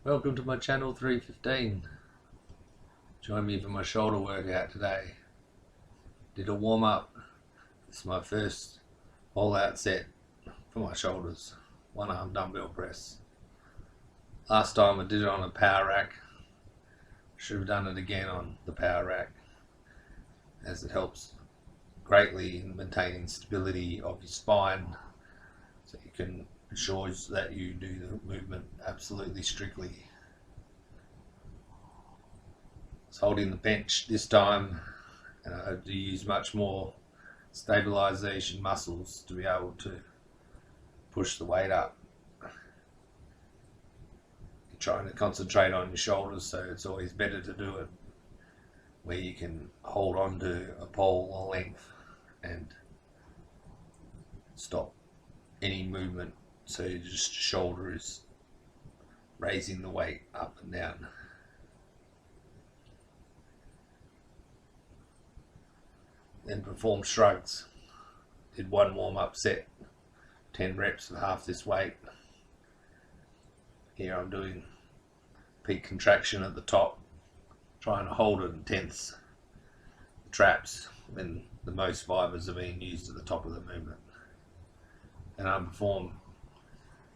Welcome to my channel 315. Join me for my shoulder workout today. Did a warm up. It's my first all out set for my shoulders. One arm dumbbell press. Last time I did it on a power rack. Should have done it again on the power rack, as it helps greatly in maintaining stability of your spine, so you can ensure that you do the movement absolutely strictly. It's holding the bench this time, and I hope to use much more stabilization muscles to be able to push the weight up. You're trying to concentrate on your shoulders, so it's always better to do it where you can hold on to a pole or length and stop any movement, so you just shoulder is raising the weight up and down. Then perform shrugs. Did one warm-up set, 10 reps of half this weight. Here I'm doing peak contraction at the top, trying to hold it and tense the traps when the most fibers are being used at the top of the movement. And I perform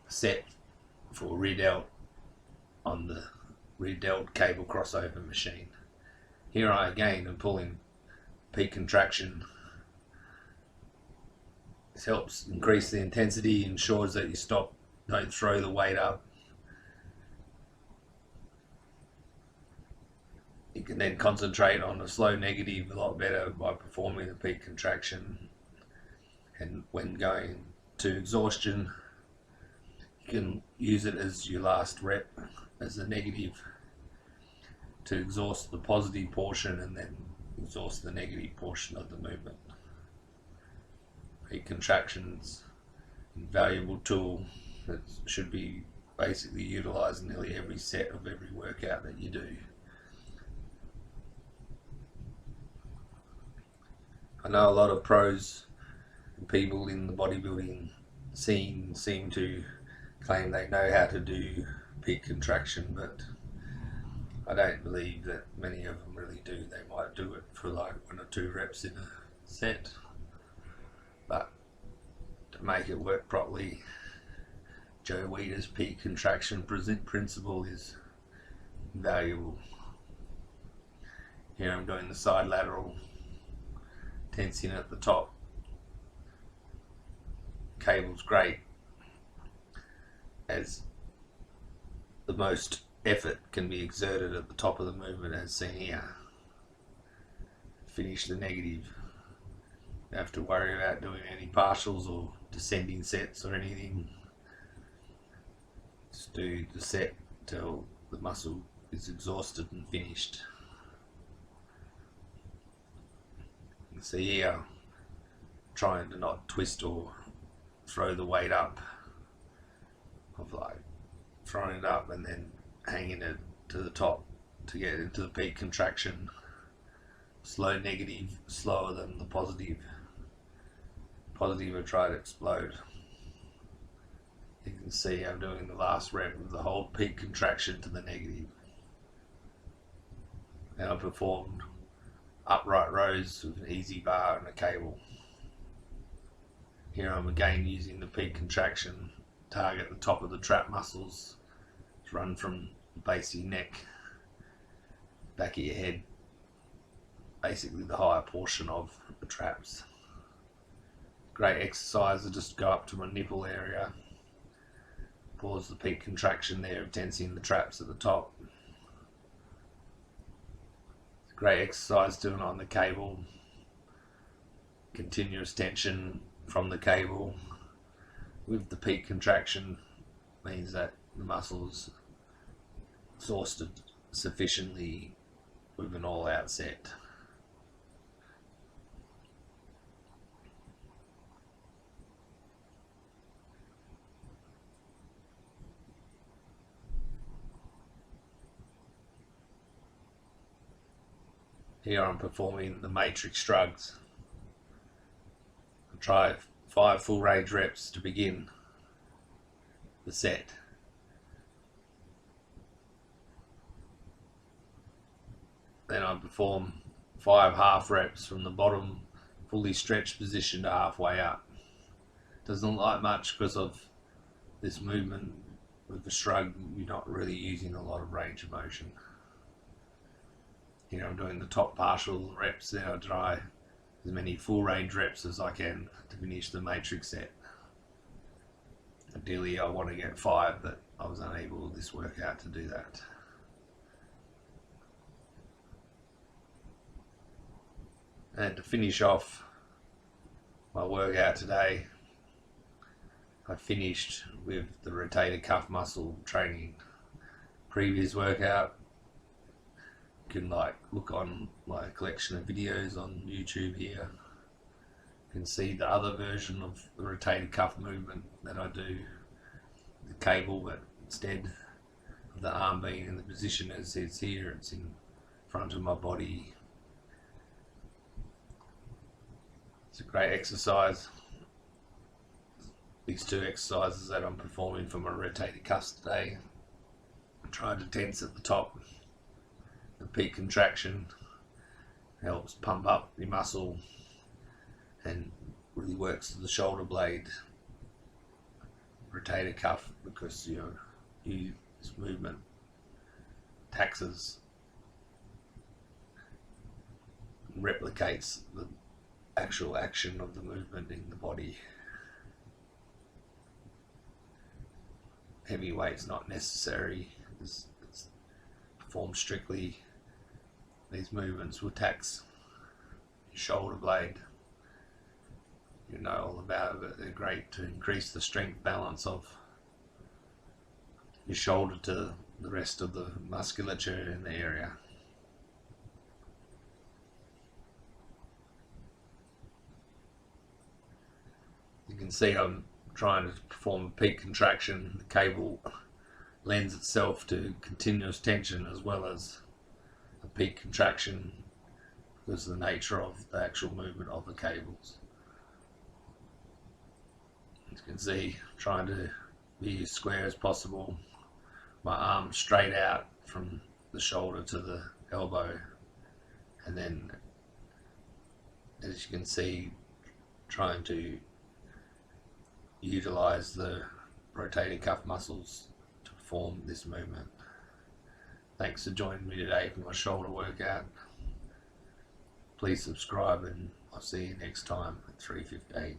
a set for rear delt on the rear delt cable crossover machine. Here I again am pulling peak contraction. This helps increase the intensity, ensures that you don't throw the weight up. You can then concentrate on a slow negative a lot better by performing the peak contraction, and when going to exhaustion you can use it as your last rep as a negative to exhaust the positive portion and then exhaust the negative portion of the movement. Peak contractions, invaluable tool that should be basically utilized in nearly every set of every workout that you do. I know a lot of pros and people in the bodybuilding scene seem to claim they know how to do peak contraction, but I don't believe that many of them really do. They might do it for like 1 or 2 reps in a set, but to make it work properly, Joe Weider's peak contraction principle is invaluable. Here I'm doing the side lateral, tensing at the top. Cable's great, as the most effort can be exerted at the top of the movement, as seen here. Finish the negative. You don't have to worry about doing any partials or descending sets or anything. Just do the set till the muscle is exhausted and finished. You can see here, trying to not twist or throw the weight up, of like throwing it up and then hanging it to the top to get into the peak contraction. Slow negative, slower than the positive. Positive will try to explode. You can see I'm doing the last rep of the whole peak contraction to the negative. Now I performed upright rows with an easy bar and a cable. Here I'm again using the peak contraction, target the top of the trap muscles, to run from the base of your neck, back of your head, basically the higher portion of the traps. Great exercise to just go up to my nipple area, pause the peak contraction there of tensing the traps at the top. It's a great exercise doing it on the cable, continuous tension from the cable with the peak contraction means that the muscles exhausted sufficiently with an all-out set. Here I'm performing the matrix shrugs. I'll try 5 full range reps to begin the set. Then I perform 5 half reps from the bottom fully stretched position to halfway up. Doesn't look like much because of this movement. With the shrug, you're not really using a lot of range of motion. I'm doing the top partial reps. Then I try as many full range reps as I can to finish the matrix set. Ideally I want to get 5, but I was unable this workout to do that. And to finish off my workout today, I finished with the rotator cuff muscle training. Previous workout, you can look on my collection of videos on YouTube here. You can see the other version of the rotator cuff movement that I do, the cable, but instead of the arm being in the position as it's here, it's in front of my body. It's a great exercise. These 2 exercises that I'm performing for my rotator cuffs today. I'm trying to tense at the top. The peak contraction helps pump up the muscle and really works the shoulder blade rotator cuff, because this movement taxes and replicates the actual action of the movement in the body. Heavy weight's not necessary. It's performed strictly. These movements will tax your shoulder blade. You know all about it. They're great to increase the strength balance of your shoulder to the rest of the musculature in the area. You can see I'm trying to perform a peak contraction. The cable lends itself to continuous tension as well as a peak contraction because of the nature of the actual movement of the cables. As you can see, I'm trying to be as square as possible. My arm straight out from the shoulder to the elbow, and then, as you can see, trying to utilize the rotator cuff muscles to perform this movement. Thanks for joining me today for my shoulder workout. Please subscribe, and I'll see you next time at 3:15.